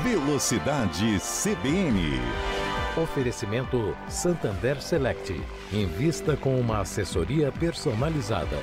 Velocidade CBN. Oferecimento Santander Select. Invista com uma assessoria personalizada.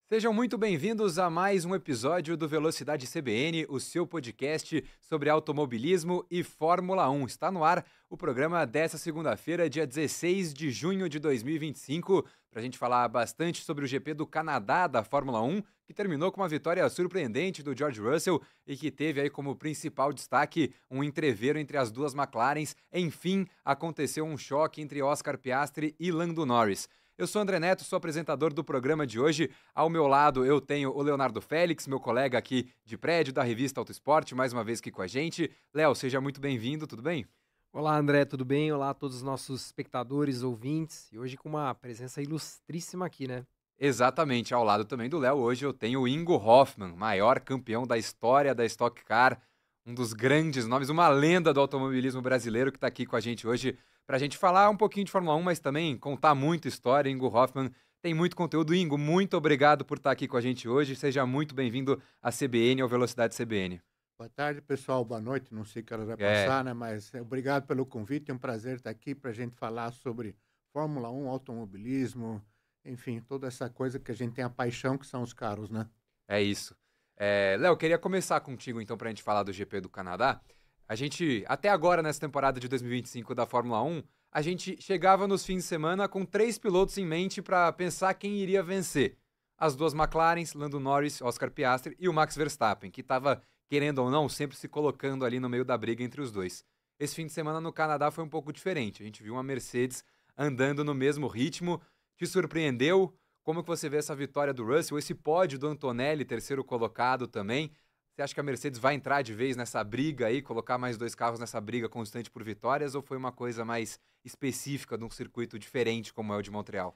Sejam muito bem-vindos a mais um episódio do Velocidade CBN, o seu podcast sobre automobilismo e Fórmula 1. Está no ar o programa dessa segunda-feira, dia 16 de junho de 2025, para a gente falar bastante sobre o GP do Canadá da Fórmula 1, que terminou com uma vitória surpreendente do George Russell e que teve aí como principal destaque um entrevero entre as duas McLarens. Enfim, aconteceu um choque entre Oscar Piastri e Lando Norris. Eu sou André Neto, sou apresentador do programa de hoje. Ao meu lado eu tenho o Leonardo Félix, meu colega aqui de prédio da revista Auto Esporte, mais uma vez aqui com a gente. Léo, seja muito bem-vindo, tudo bem? Olá, André, tudo bem? Olá a todos os nossos espectadores, ouvintes. E hoje com uma presença ilustríssima aqui, né? Exatamente, ao lado também do Léo, hoje eu tenho o Ingo Hoffmann, maior campeão da história da Stock Car, um dos grandes nomes, uma lenda do automobilismo brasileiro que está aqui com a gente hoje para a gente falar um pouquinho de Fórmula 1, mas também contar muita história. Ingo Hoffmann tem muito conteúdo. Ingo, muito obrigado por estar aqui com a gente hoje. Seja muito bem-vindo à CBN, ao Velocidade CBN. Boa tarde, pessoal. Boa noite. Não sei que ela vai passar, né? Mas obrigado pelo convite. É um prazer estar aqui para a gente falar sobre Fórmula 1, automobilismo, enfim, toda essa coisa que a gente tem a paixão, que são os carros, né? É isso. Léo, queria começar contigo, então, para a gente falar do GP do Canadá. A gente, até agora, nessa temporada de 2025 da Fórmula 1, a gente chegava nos fins de semana com 3 pilotos em mente para pensar quem iria vencer. As duas McLarens, Lando Norris, Oscar Piastri e o Max Verstappen, que estava, querendo ou não, sempre se colocando ali no meio da briga entre os dois. Esse fim de semana no Canadá foi um pouco diferente. A gente viu uma Mercedes andando no mesmo ritmo. Te surpreendeu? Como que você vê essa vitória do Russell, esse pódio do Antonelli, terceiro colocado também? Você acha que a Mercedes vai entrar de vez nessa briga aí, colocar mais 2 carros nessa briga constante por vitórias, ou foi uma coisa mais específica de um circuito diferente como é o de Montreal?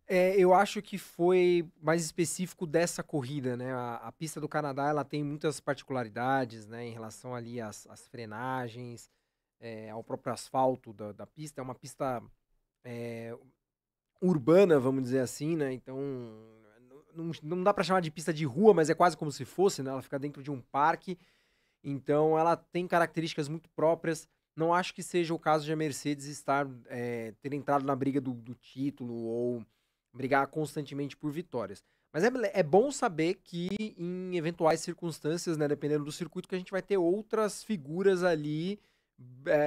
Eu acho que foi mais específico dessa corrida, né? A pista do Canadá, ela tem muitas particularidades, né? Em relação ali às frenagens, ao próprio asfalto da pista. É uma pista urbana, vamos dizer assim, né? Então não dá para chamar de pista de rua, mas é quase como se fosse, né? Ela fica dentro de um parque, então ela tem características muito próprias. Não acho que seja o caso de a Mercedes ter entrado na briga do título ou brigar constantemente por vitórias. Mas é bom saber que em eventuais circunstâncias, né, dependendo do circuito, que a gente vai ter outras figuras ali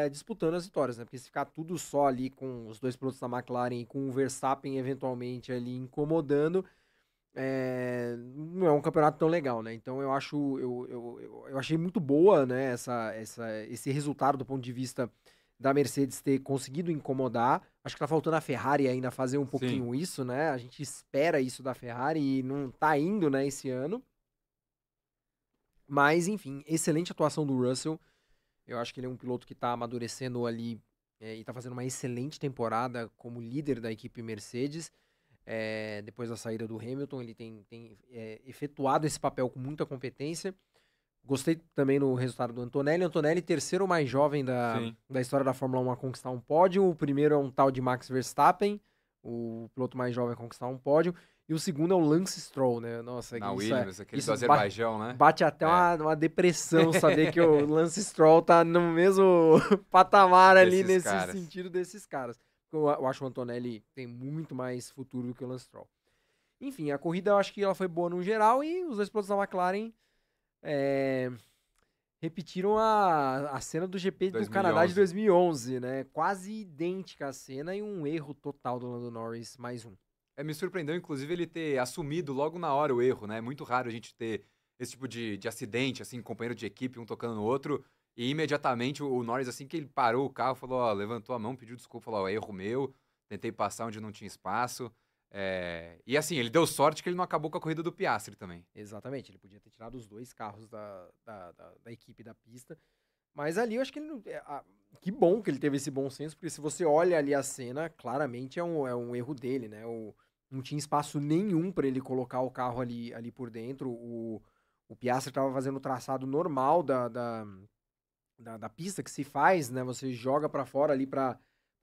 disputando as vitórias, né? Porque se ficar tudo só ali com os 2 pilotos da McLaren e com o Verstappen eventualmente ali incomodando, não é um campeonato tão legal, né? Então eu achei muito boa, né, esse resultado do ponto de vista da Mercedes ter conseguido incomodar. Acho que tá faltando a Ferrari ainda fazer um pouquinho isso, né? A gente espera isso da Ferrari e não tá indo, né, esse ano. Mas, enfim, excelente atuação do Russell. Eu acho que ele é um piloto que tá amadurecendo ali e tá fazendo uma excelente temporada como líder da equipe Mercedes. Depois da saída do Hamilton, ele tem efetuado esse papel com muita competência. Gostei também do resultado do Antonelli. Antonelli, terceiro mais jovem da história da Fórmula 1 a conquistar um pódio. O primeiro é um tal de Max Verstappen, o piloto mais jovem a conquistar um pódio. E o segundo é o Lance Stroll, né? Nossa, Na Williams, aquele do Azerbaijão, né? Bate até uma depressão saber que o Lance Stroll tá no mesmo patamar ali nesse sentido desses caras. Eu acho que o Antonelli tem muito mais futuro do que o Lance Stroll. Enfim, a corrida eu acho que ela foi boa no geral e os 2 pilotos da McLaren repetiram a cena do GP do Canadá de 2011, né? Quase idêntica a cena e um erro total do Lando Norris, mais um. Me surpreendeu, inclusive, ele ter assumido logo na hora o erro, né? É muito raro a gente ter esse tipo de acidente, assim, companheiro de equipe, um tocando no outro, e imediatamente o Norris, assim que ele parou o carro, falou, levantou a mão, pediu desculpa, falou, erro meu, tentei passar onde não tinha espaço. E assim, ele deu sorte que ele não acabou com a corrida do Piastri também. Exatamente, ele podia ter tirado os 2 carros da equipe da pista, mas ali eu acho que ele não... que bom que ele teve esse bom senso, porque se você olha ali a cena, claramente é um erro dele, né? Não tinha espaço nenhum para ele colocar o carro ali por dentro. O Piastri estava fazendo o traçado normal da pista que se faz, né? Você joga para fora ali para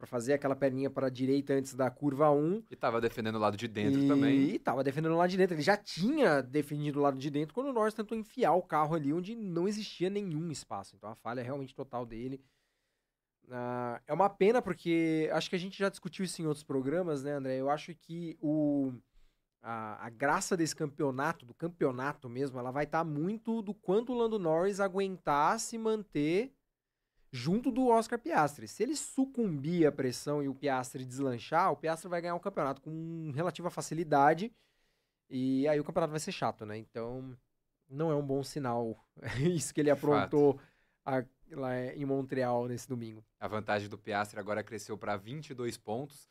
fazer aquela perninha para a direita antes da curva 1. E tava defendendo o lado de dentro também. E tava defendendo o lado de dentro. Ele já tinha defendido o lado de dentro quando o Norris tentou enfiar o carro ali onde não existia nenhum espaço. Então a falha é realmente total dele. É uma pena porque acho que a gente já discutiu isso em outros programas, né, André? Eu acho que a graça desse campeonato, do campeonato mesmo, ela vai estar muito do quanto o Lando Norris aguentar se manter junto do Oscar Piastri. Se ele sucumbir à pressão e o Piastri deslanchar, o Piastri vai ganhar o campeonato com relativa facilidade e aí o campeonato vai ser chato, né? Então, não é um bom sinal isso que ele aprontou lá em Montreal nesse domingo. A vantagem do Piastri agora cresceu para 22 pontos.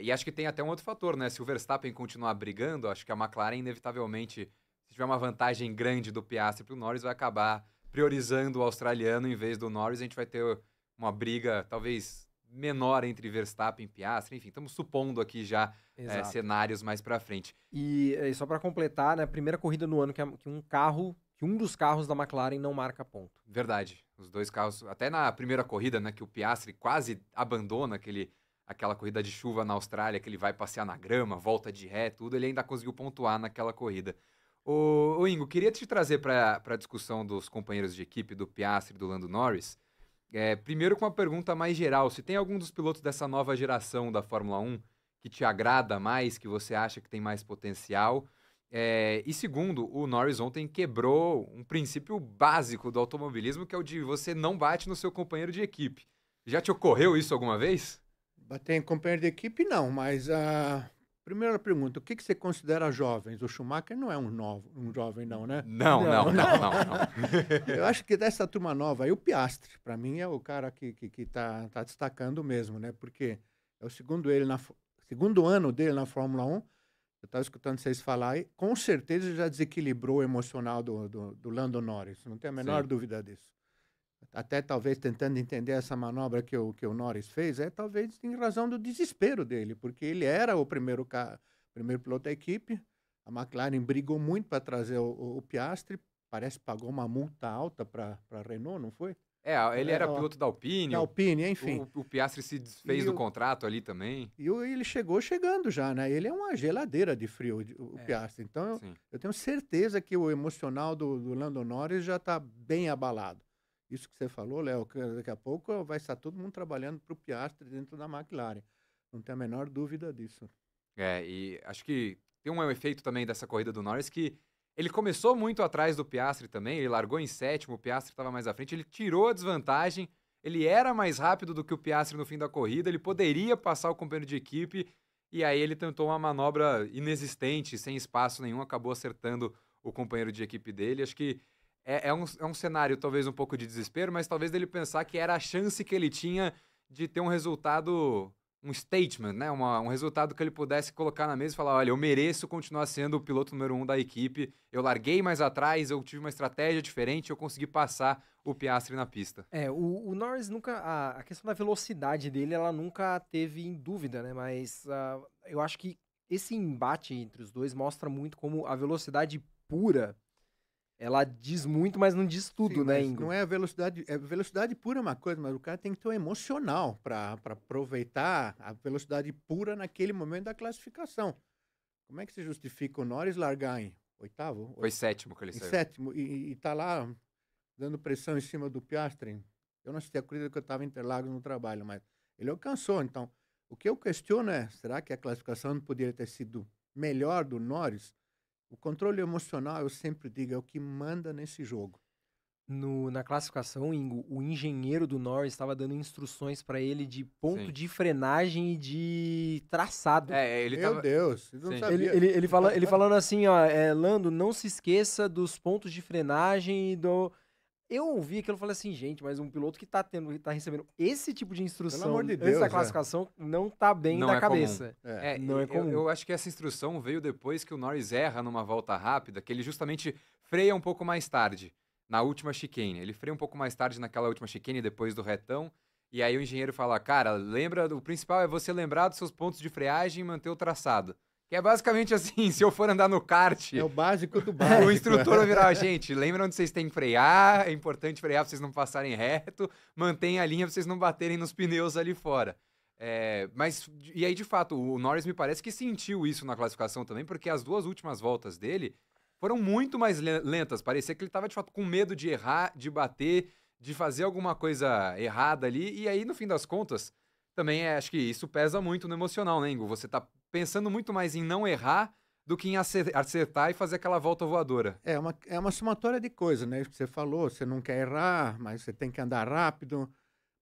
E acho que tem até um outro fator, né? Se o Verstappen continuar brigando, acho que a McLaren, inevitavelmente, se tiver uma vantagem grande do Piastri para o Norris, vai acabar priorizando o australiano em vez do Norris. A gente vai ter uma briga talvez menor entre Verstappen e Piastri. Enfim, estamos supondo aqui já cenários mais para frente. E só para completar, né, a primeira corrida no ano que um dos carros da McLaren não marca ponto. Verdade. Os dois carros, até na primeira corrida, né, que o Piastri quase abandona aquela corrida de chuva na Austrália, que ele vai passear na grama, volta de ré, tudo, ele ainda conseguiu pontuar naquela corrida. Ô Ingo, queria te trazer para a discussão dos companheiros de equipe, do Piastri e do Lando Norris, primeiro com uma pergunta mais geral, se tem algum dos pilotos dessa nova geração da Fórmula 1 que te agrada mais, que você acha que tem mais potencial, e segundo, o Norris ontem quebrou um princípio básico do automobilismo, que é o de você não bate no seu companheiro de equipe. Já te ocorreu isso alguma vez? Bater em companheiro de equipe, não, mas primeira pergunta, o que você considera jovens? O Schumacher não é um jovem, não, né? Não. Eu acho que dessa turma nova aí, o Piastri, para mim, é o cara que tá destacando mesmo, né? Porque é o segundo ano dele na Fórmula 1, eu estava escutando vocês falar aí, com certeza já desequilibrou o emocional do Lando Norris, não tem a menor dúvida disso. Até talvez tentando entender essa manobra que o Norris fez, talvez em razão do desespero dele, porque ele era o primeiro piloto da equipe, a McLaren brigou muito para trazer o Piastri, parece que pagou uma multa alta para a Renault, não foi? Ele era piloto da Alpine. Da Alpine, enfim. O Piastri se desfez do contrato ali também. E ele chegando já, né? Ele é uma geladeira de frio, o Piastri. Então, eu tenho certeza que o emocional do Lando Norris já está bem abalado. Isso que você falou, Léo, que daqui a pouco vai estar todo mundo trabalhando para o Piastri dentro da McLaren. Não tem a menor dúvida disso. E acho que tem um efeito também dessa corrida do Norris que ele começou muito atrás do Piastri também, ele largou em sétimo, o Piastri estava mais à frente, ele tirou a desvantagem, ele era mais rápido do que o Piastri no fim da corrida, ele poderia passar o companheiro de equipe, e aí ele tentou uma manobra inexistente, sem espaço nenhum, acabou acertando o companheiro de equipe dele. Acho que é um cenário talvez um pouco de desespero, mas talvez dele pensar que era a chance que ele tinha de ter um resultado, um statement, né? Um resultado que ele pudesse colocar na mesa e falar, olha, eu mereço continuar sendo o piloto número 1 da equipe, eu larguei mais atrás, eu tive uma estratégia diferente, eu consegui passar o Piastri na pista. O Norris nunca, a questão da velocidade dele, ela nunca teve em dúvida, né? Mas eu acho que esse embate entre os dois mostra muito como a velocidade pura, ela diz muito, mas não diz tudo, né, Ingo? Não é a velocidade. Velocidade pura é uma coisa, mas o cara tem que ter um emocional para aproveitar a velocidade pura naquele momento da classificação. Como é que se justifica o Norris largar em oitavo? Foi sétimo que ele saiu. Sétimo, e tá lá dando pressão em cima do Piastri. Eu não assisti a corrida que eu estava em Interlagos no trabalho, mas ele alcançou. Então, o que eu questiono é, será que a classificação não poderia ter sido melhor do Norris? O controle emocional, eu sempre digo, é o que manda nesse jogo. Na classificação, Ingo, o engenheiro do Norris estava dando instruções para ele de ponto de frenagem e de traçado. Meu Deus, eu não sabia. Ele falando assim, ó, Lando, não se esqueça dos pontos de frenagem e do... Eu ouvi aquilo e falei assim, gente, mas um piloto que tá recebendo esse tipo de instrução pelo amor de Deus, essa classificação não tá bem não da é cabeça. Não é comum. Eu acho que essa instrução veio depois que o Norris erra numa volta rápida, que ele justamente freia um pouco mais tarde, na última chicane. Ele freia um pouco mais tarde naquela última chicane, depois do retão, e aí o engenheiro fala, cara, o principal é você lembrar dos seus pontos de freagem e manter o traçado. Que é basicamente assim, se eu for andar no kart... É o básico do básico. O instrutor vai virar, gente, lembra onde vocês têm que frear, é importante frear pra vocês não passarem reto, mantenha a linha pra vocês não baterem nos pneus ali fora. Mas, e aí, de fato, o Norris me parece que sentiu isso na classificação também, porque as 2 últimas voltas dele foram muito mais lentas. Parecia que ele estava, de fato, com medo de errar, de bater, de fazer alguma coisa errada ali. E aí, no fim das contas, também acho que isso pesa muito no emocional, né, Ingo? Você tá pensando muito mais em não errar do que em acertar e fazer aquela volta voadora. É uma somatória de coisas, né? Você falou, você não quer errar, mas você tem que andar rápido.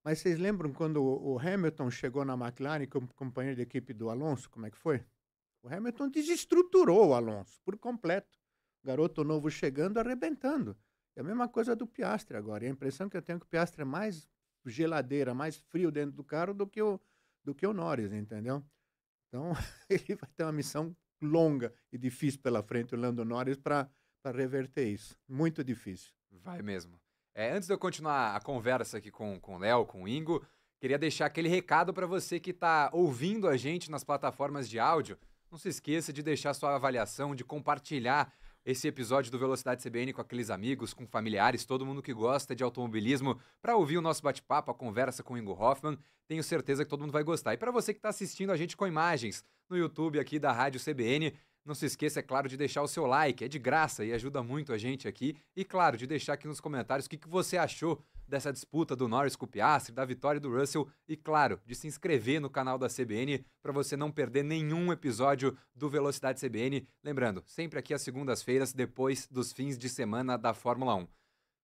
Mas vocês lembram quando o Hamilton chegou na McLaren como companheiro de equipe do Alonso? Como é que foi? O Hamilton desestruturou o Alonso por completo. Garoto novo chegando, arrebentando. É a mesma coisa do Piastri agora. E a impressão que eu tenho é que o Piastri é mais geladeira, mais frio dentro do carro do que o Norris, entendeu? Então, ele vai ter uma missão longa e difícil pela frente, o Lando Norris, para reverter isso. Muito difícil. Vai mesmo. Antes de eu continuar a conversa aqui com o Léo, com o Ingo, queria deixar aquele recado para você que está ouvindo a gente nas plataformas de áudio. Não se esqueça de deixar sua avaliação, de compartilhar esse episódio do Velocidade CBN com aqueles amigos, com familiares, todo mundo que gosta de automobilismo, para ouvir o nosso bate-papo, a conversa com o Ingo Hoffmann. Tenho certeza que todo mundo vai gostar. E para você que está assistindo a gente com imagens no YouTube aqui da Rádio CBN, não se esqueça, é claro, de deixar o seu like, é de graça e ajuda muito a gente aqui. E claro, de deixar aqui nos comentários o que você achou dessa disputa do Norris com o Piastri, da vitória do Russell e, claro, de se inscrever no canal da CBN para você não perder nenhum episódio do Velocidade CBN. Lembrando, sempre aqui às segundas-feiras, depois dos fins de semana da Fórmula 1.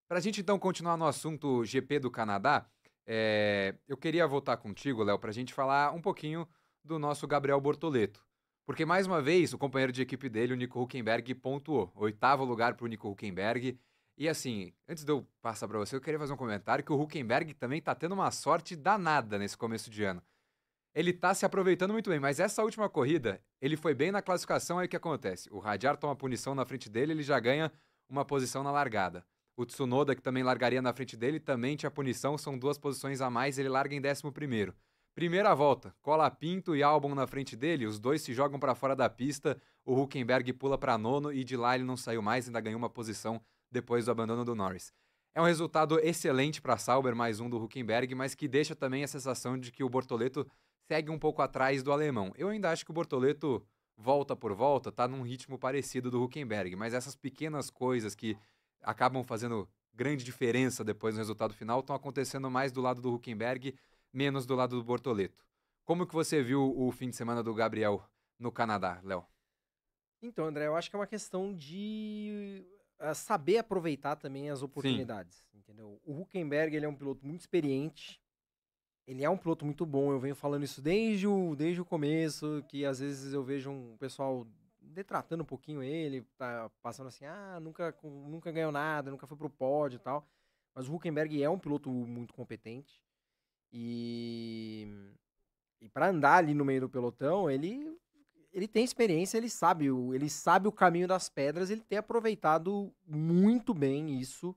Para a gente então continuar no assunto GP do Canadá, eu queria voltar contigo, Léo, para a gente falar um pouquinho do nosso Gabriel Bortoleto. Porque, mais uma vez, o companheiro de equipe dele, o Nico Hülkenberg, pontuou. 8º lugar para o Nico Hülkenberg. E assim, antes de eu passar para você, eu queria fazer um comentário que o Hülkenberg também tá tendo uma sorte danada nesse começo de ano. Ele tá se aproveitando muito bem, mas essa última corrida, ele foi bem na classificação, aí o que acontece? O Hadjar toma punição na frente dele, ele já ganha uma posição na largada. O Tsunoda, que também largaria na frente dele, também tinha punição, são 2 posições a mais, ele larga em 11º. Primeira volta, Colapinto e Albon na frente dele, os dois se jogam para fora da pista, o Hülkenberg pula para 9º e de lá ele não saiu mais, ainda ganhou uma posição depois do abandono do Norris. É um resultado excelente para Sauber, mais um do Hülkenberg, mas que deixa também a sensação de que o Bortoleto segue um pouco atrás do alemão. Eu ainda acho que o Bortoleto, volta por volta, tá num ritmo parecido do Hülkenberg, mas essas pequenas coisas que acabam fazendo grande diferença depois no resultado final estão acontecendo mais do lado do Hülkenberg, menos do lado do Bortoleto. Como que você viu o fim de semana do Gabriel no Canadá, Léo? Então, André, eu acho que é uma questão de saber aproveitar também as oportunidades, entendeu? O Hülkenberg, ele é um piloto muito experiente, ele é um piloto muito bom, eu venho falando isso desde o começo, que às vezes eu vejo um pessoal detratando um pouquinho ele, tá passando assim, nunca ganhou nada, nunca foi pro pódio e tal, mas o Hülkenberg é um piloto muito competente, e para andar ali no meio do pelotão, ele tem experiência, ele sabe o caminho das pedras, ele tem aproveitado muito bem isso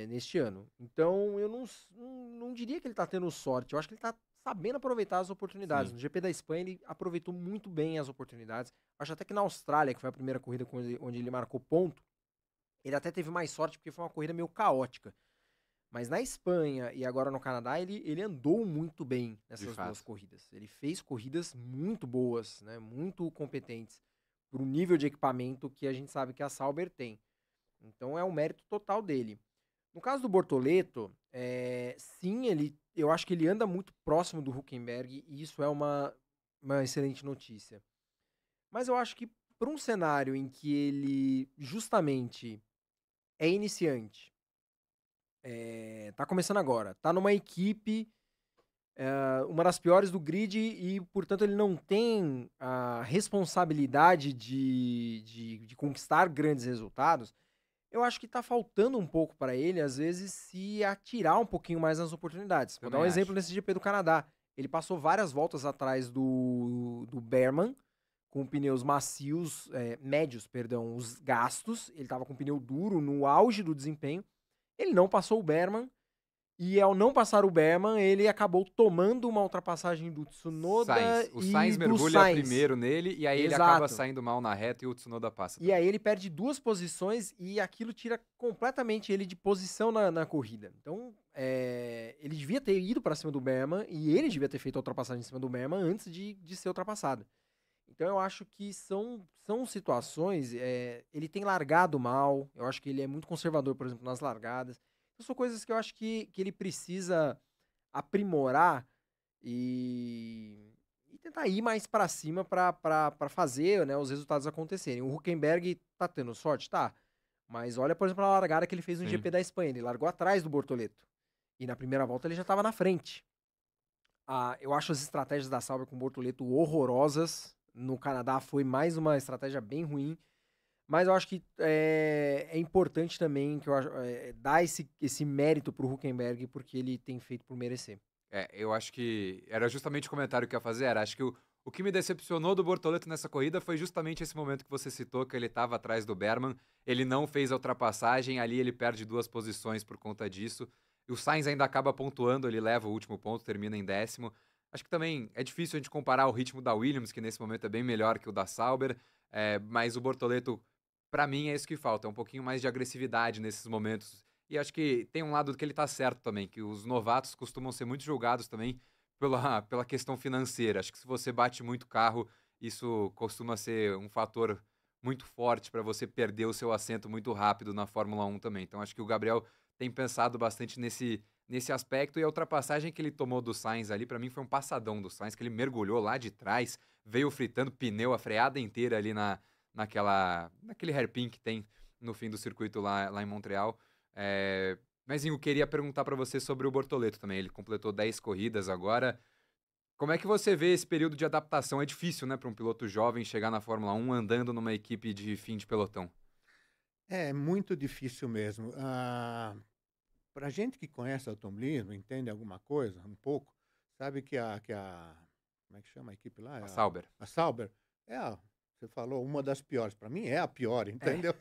neste ano. Então, eu não diria que ele tá tendo sorte, eu acho que ele tá sabendo aproveitar as oportunidades. Sim. No GP da Espanha, ele aproveitou muito bem as oportunidades. Acho até que na Austrália, que foi a primeira corrida onde ele marcou ponto, ele até teve mais sorte, porque foi uma corrida meio caótica. Mas na Espanha e agora no Canadá, ele andou muito bem nessas 2 corridas. Ele fez corridas muito boas, né, muito competentes, para o nível de equipamento que a gente sabe que a Sauber tem. Então é um mérito total dele. No caso do Bortoleto, sim, eu acho que ele anda muito próximo do Hülkenberg e isso é uma excelente notícia. Mas eu acho que para um cenário em que ele justamente é iniciante, tá começando agora, tá numa equipe, uma das piores do grid e, portanto, ele não tem a responsabilidade de conquistar grandes resultados. Eu acho que tá faltando um pouco para ele, às vezes, se atirar um pouquinho mais nas oportunidades. Vou dar um exemplo nesse GP do Canadá. Ele passou várias voltas atrás do Behrman, com pneus macios, médios, os gastos. Ele tava com pneu duro no auge do desempenho. Ele não passou o Behrman E ao não passar o Behrman, ele acabou tomando uma ultrapassagem do Tsunoda O e Sainz do mergulha Sainz. primeiro nele e aí ele Exato. acaba saindo mal na reta e o Tsunoda passa. E aí ele perde 2 posições e aquilo tira completamente ele de posição na corrida. Então, ele devia ter ido para cima do Behrman e ele devia ter feito a ultrapassagem em cima do Behrman antes de ser ultrapassado. Então eu acho que são situações, ele tem largado mal, eu acho que ele é muito conservador, por exemplo, nas largadas. Então, são coisas que eu acho que ele precisa aprimorar e tentar ir mais pra cima pra fazer, né, os resultados acontecerem. O Hülkenberg tá tendo sorte? Tá. Mas olha, por exemplo, a largada que ele fez no Sim. GP da Espanha. Ele largou atrás do Bortoleto. E na primeira volta ele já tava na frente. Eu acho as estratégias da Sauber com o Bortoleto horrorosas. No Canadá foi mais uma estratégia bem ruim. Mas eu acho que é importante também que dar esse mérito pro Hülkenberg, porque ele tem feito por merecer. Eu acho que era justamente o comentário que eu ia fazer. Acho que o que me decepcionou do Bortoleto nessa corrida foi justamente esse momento que você citou, que ele estava atrás do Behrman. Ele não fez a ultrapassagem, ali ele perde 2 posições por conta disso. E o Sainz ainda acaba pontuando, ele leva o último ponto, termina em 10º. Acho que também é difícil a gente comparar o ritmo da Williams, que nesse momento é bem melhor que o da Sauber. Mas o Bortoleto, pra mim, é isso que falta, é um pouquinho mais de agressividade nesses momentos. E acho que tem um lado que ele tá certo também, que os novatos costumam ser muito julgados também pela questão financeira. Acho que se você bate muito carro, isso costuma ser um fator muito forte para você perder o seu assento muito rápido na Fórmula 1 também. Então acho que o Gabriel tem pensado bastante nesse aspecto, e a ultrapassagem que ele tomou do Sainz ali, para mim foi um passadão do Sainz, que ele mergulhou lá de trás, veio fritando pneu, a freada inteira ali naquele hairpin que tem no fim do circuito lá em Montreal. Mas eu queria perguntar para você sobre o Bortoleto também. Ele completou 10 corridas agora. Como é que você vê esse período de adaptação? É difícil, né, para um piloto jovem chegar na Fórmula 1 andando numa equipe de fim de pelotão. É muito difícil mesmo. Para gente que conhece automobilismo, entende alguma coisa, um pouco, sabe que como é que chama a equipe lá? A Sauber. A Sauber você falou, uma das piores. Para mim é a pior, entendeu?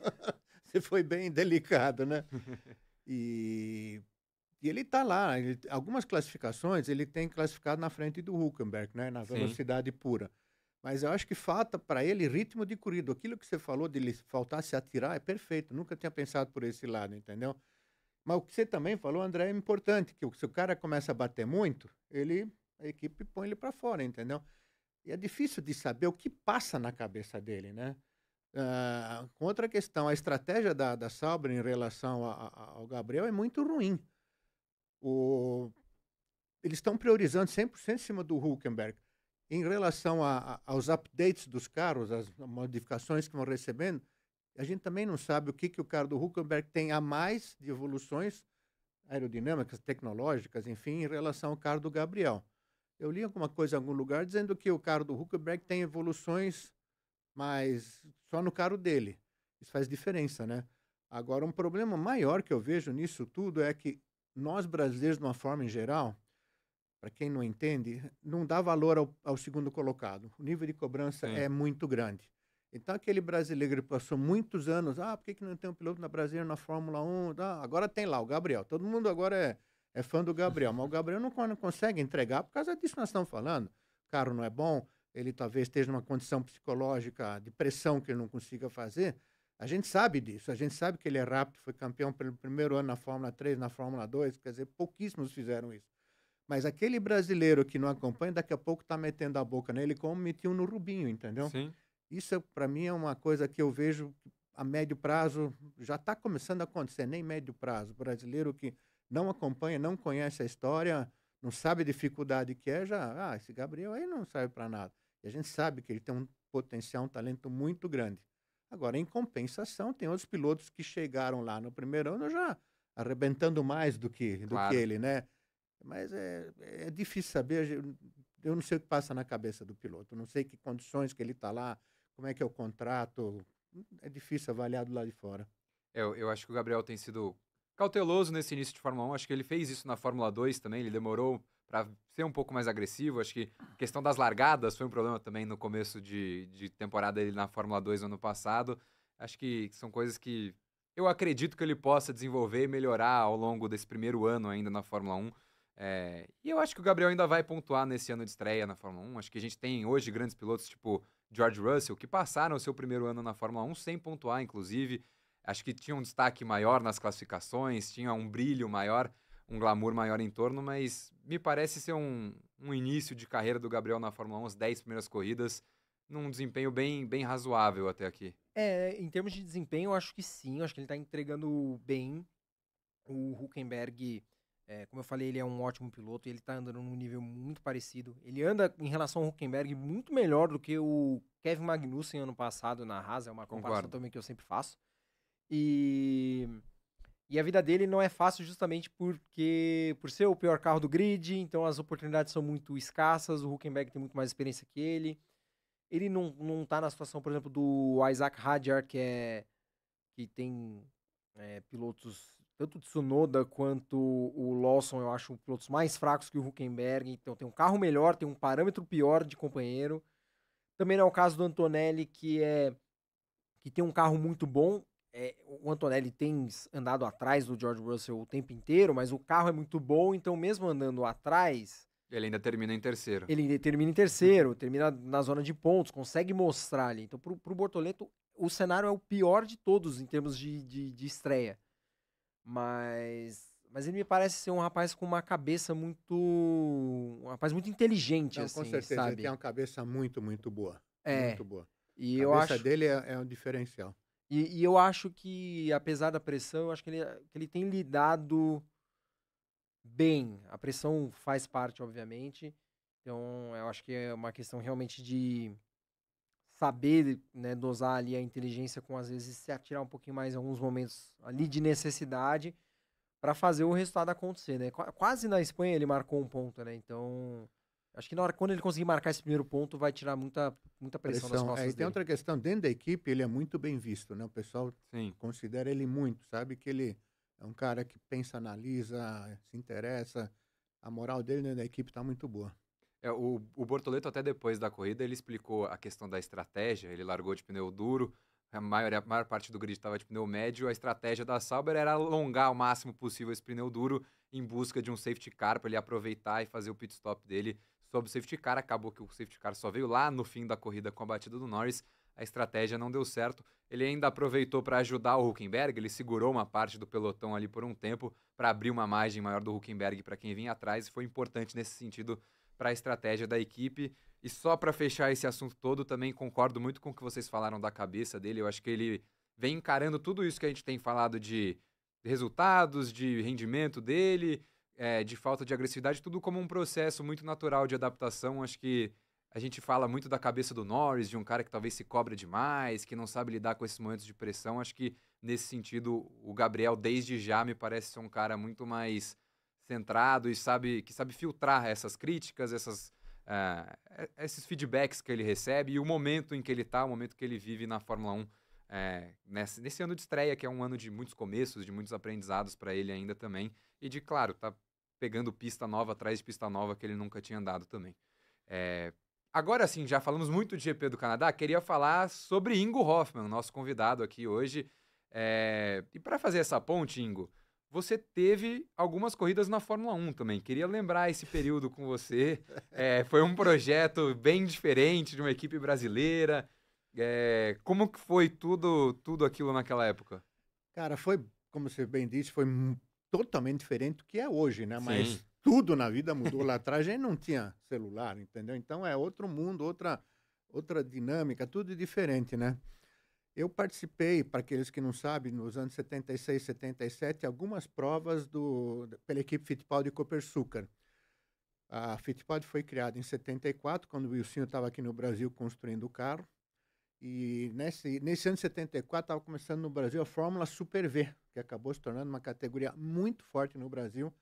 Você foi bem delicado, né? E ele está lá. Algumas classificações ele tem classificado na frente do Hülkenberg, né? Na velocidade pura. Mas eu acho que falta para ele ritmo de corrida. Aquilo que você falou de ele faltar se atirar é perfeito. Nunca tinha pensado por esse lado, entendeu? Mas o que você também falou, André, é importante, que se o cara começa a bater muito, a equipe põe ele para fora, entendeu? E é difícil de saber o que passa na cabeça dele, né? Com outra questão, a estratégia da Sauber em relação ao Gabriel é muito ruim. Eles estão priorizando 100% em cima do Hülkenberg. Em relação aos updates dos carros, as modificações que vão recebendo, a gente também não sabe o que o carro do Hülkenberg tem a mais de evoluções aerodinâmicas, tecnológicas, enfim, em relação ao carro do Gabriel. Eu li alguma coisa em algum lugar dizendo que o carro do Hülkenberg tem evoluções, mas só no carro dele. Isso faz diferença, né? Agora, um problema maior que eu vejo nisso tudo é que nós brasileiros, de uma forma em geral, para quem não entende, não dá valor ao segundo colocado. O nível de cobrança é muito grande. Então, aquele brasileiro que passou muitos anos, por que não tem um piloto brasileiro na Fórmula 1? Agora tem lá o Gabriel. Todo mundo agora é fã do Gabriel, mas o Gabriel não consegue entregar por causa disso que nós estamos falando. O carro não é bom, ele talvez esteja numa condição psicológica de pressão que ele não consiga fazer. A gente sabe disso, a gente sabe que ele é rápido, foi campeão pelo primeiro ano na Fórmula 3, na Fórmula 2, quer dizer, pouquíssimos fizeram isso. Mas aquele brasileiro que não acompanha, daqui a pouco está metendo a boca nele como metiu no Rubinho, entendeu? Sim. Isso, para mim, é uma coisa que eu vejo a médio prazo, já está começando a acontecer, nem médio prazo. O brasileiro que não acompanha, não conhece a história, não sabe a dificuldade que é, esse Gabriel aí não serve para nada. E a gente sabe que ele tem um potencial, um talento muito grande. Agora, em compensação, tem outros pilotos que chegaram lá no primeiro ano já arrebentando mais do que ele, né? Mas é difícil saber, eu não sei o que passa na cabeça do piloto, não sei que condições que ele está lá, como é que é o contrato, é difícil avaliar do lado de fora. Eu acho que o Gabriel tem sido cauteloso nesse início de Fórmula 1, acho que ele fez isso na Fórmula 2 também, ele demorou para ser um pouco mais agressivo, acho que a questão das largadas foi um problema também no começo de temporada dele na Fórmula 2 ano passado, acho que são coisas que eu acredito que ele possa desenvolver e melhorar ao longo desse primeiro ano ainda na Fórmula 1. E eu acho que o Gabriel ainda vai pontuar nesse ano de estreia na Fórmula 1. Acho que a gente tem hoje grandes pilotos tipo George Russell, que passaram o seu primeiro ano na Fórmula 1 sem pontuar, inclusive. Acho que tinha um destaque maior nas classificações, tinha um brilho maior, um glamour maior em torno, mas me parece ser um início de carreira do Gabriel na Fórmula 1, as 10 primeiras corridas, num desempenho bem razoável até aqui. Em termos de desempenho, eu acho que sim, eu acho que ele tá entregando bem. O Hülkenberg, como eu falei, ele é um ótimo piloto e ele tá andando num nível muito parecido. Ele anda, em relação ao Hülkenberg, muito melhor do que o Kevin Magnussen ano passado na Haas, é uma comparação Concordo. também que eu sempre faço. E a vida dele não é fácil justamente por ser o pior carro do grid, então as oportunidades são muito escassas, o Hülkenberg tem muito mais experiência que ele. Ele não tá na situação, por exemplo, do Isaac Hadjar, que tem pilotos, tanto o Tsunoda quanto o Lawson, eu acho pilotos mais fracos que o Hülkenberg, então tem um carro melhor, tem um parâmetro pior de companheiro. Também não é o caso do Antonelli, que tem um carro muito bom. O Antonelli tem andado atrás do George Russell o tempo inteiro, mas o carro é muito bom, então mesmo andando atrás, Ele ainda termina em terceiro. ele termina em terceiro, termina na zona de pontos, consegue mostrar ali. Então pro Bortoleto, o cenário é o pior de todos em termos de estreia. Mas ele me parece ser um rapaz com uma cabeça muito... um rapaz muito inteligente, Não, assim, com certeza, sabe? ele tem uma cabeça muito, muito boa. É, Muito boa. e A eu cabeça acho... dele é um diferencial. E eu acho que, apesar da pressão, eu acho que ele tem lidado bem. A pressão faz parte, obviamente. Então, eu acho que é uma questão realmente de saber, né, dosar ali a inteligência com, às vezes, se atirar um pouquinho mais em alguns momentos ali de necessidade para fazer o resultado acontecer, né? Quase na Espanha ele marcou um ponto, né? Então, acho que quando ele conseguir marcar esse primeiro ponto, vai tirar muita pressão das costas E tem dele. outra questão, dentro da equipe ele é muito bem visto, né? O pessoal Sim. considera ele muito, sabe que ele é um cara que pensa, analisa, se interessa. A moral dele dentro da equipe tá muito boa. O Bortoleto, até depois da corrida, ele explicou a questão da estratégia. Ele largou de pneu duro, a maior parte do grid estava de pneu médio. A estratégia da Sauber era alongar ao máximo possível esse pneu duro em busca de um safety car para ele aproveitar e fazer o pit stop dele sob o safety car. Acabou que o safety car só veio lá no fim da corrida com a batida do Norris. A estratégia não deu certo. Ele ainda aproveitou para ajudar o Hülkenberg. Ele segurou uma parte do pelotão ali por um tempo para abrir uma margem maior do Hülkenberg para quem vinha atrás. E foi importante nesse sentido para a estratégia da equipe. E só para fechar esse assunto todo, também concordo muito com o que vocês falaram da cabeça dele. Eu acho que ele vem encarando tudo isso que a gente tem falado de resultados, de rendimento dele, de falta de agressividade, tudo como um processo muito natural de adaptação. Acho que a gente fala muito da cabeça do Norris, de um cara que talvez se cobra demais, que não sabe lidar com esses momentos de pressão. Acho que, nesse sentido, o Gabriel, desde já, me parece ser um cara muito mais centrado e que sabe filtrar essas críticas, esses feedbacks que ele recebe e o momento em que ele está, o momento que ele vive na Fórmula 1 nesse ano de estreia, que é um ano de muitos começos, de muitos aprendizados para ele ainda também, e de, claro, tá pegando pista nova atrás de pista nova que ele nunca tinha andado também. Agora sim, já falamos muito de GP do Canadá, queria falar sobre Ingo Hoffmann, nosso convidado aqui hoje. E para fazer essa ponte, Ingo, você teve algumas corridas na Fórmula 1 também. Queria lembrar esse período com você. Foi um projeto bem diferente de uma equipe brasileira. Como que foi tudo aquilo naquela época? Cara, foi, como você bem disse, foi totalmente diferente do que é hoje, né? Sim. Mas tudo na vida mudou lá atrás. A gente não tinha celular, entendeu? Então é outro mundo, outra dinâmica, tudo diferente, né? Eu participei, para aqueles que não sabem, nos anos 76, 77, algumas provas pela equipe Fittipaldi Copersucar. A Fittipaldi foi criada em 74, quando o Wilsinho estava aqui no Brasil construindo o carro. E nesse ano de 74 estava começando no Brasil a Fórmula Super V, que acabou se tornando uma categoria muito forte no Brasil.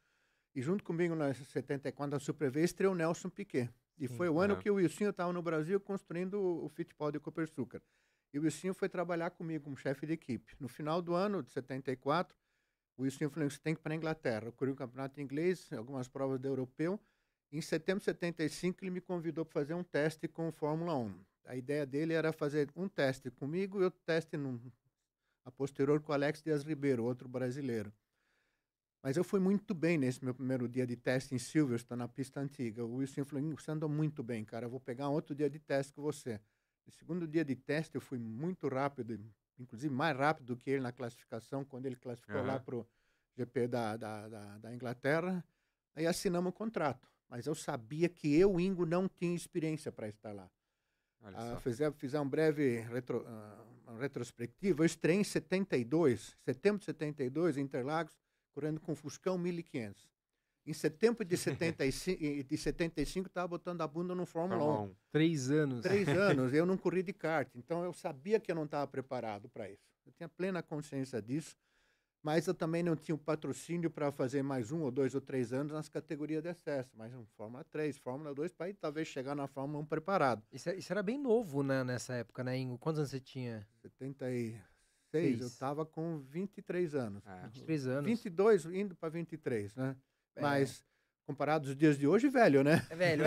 E junto comigo, na 74, a Super V, estreou o Nelson Piquet. E foi o ano que o Wilsinho estava no Brasil construindo o Fittipaldi Copersucar. E o Wilsinho foi trabalhar comigo como chefe de equipe. No final do ano de 74, o Wilsinho falou que você tem que ir para a Inglaterra. Eu corri o campeonato inglês, algumas provas do europeu. Em setembro de 75, ele me convidou para fazer um teste com o Fórmula 1. A ideia dele era fazer um teste comigo e outro teste a posterior com o Alex Dias Ribeiro, outro brasileiro. Mas eu fui muito bem nesse meu primeiro dia de teste em Silverstone, na pista antiga. O Wilson falou, você andou muito bem, cara, eu vou pegar um outro dia de teste com você. No segundo dia de teste eu fui muito rápido, inclusive mais rápido do que ele na classificação, quando ele classificou lá para o GP da Inglaterra. Aí assinamos o contrato. Mas eu sabia que eu, Ingo, não tinha experiência para estar lá. Fizer um breve retrospectivo. Eu estreiei em 72, setembro de 72, em Interlagos, correndo com Fuscão 1500. Em setembro de 75, estava botando a bunda no Fórmula 1. 3 anos. 3 anos, eu não corri de kart. Então, eu sabia que eu não estava preparado para isso. Eu tinha plena consciência disso. Mas eu também não tinha o patrocínio para fazer mais 1 ou 2 ou 3 anos nas categorias de excesso. Mas Fórmula 3, Fórmula 2, para talvez chegar na Fórmula 1 preparado. Isso era bem novo, né, nessa época, né, Ingo? Quantos anos você tinha? 76, eu estava com 23 anos. 23 anos. 22, indo para 23, né? Mas, comparado aos dias de hoje, velho, né? É velho,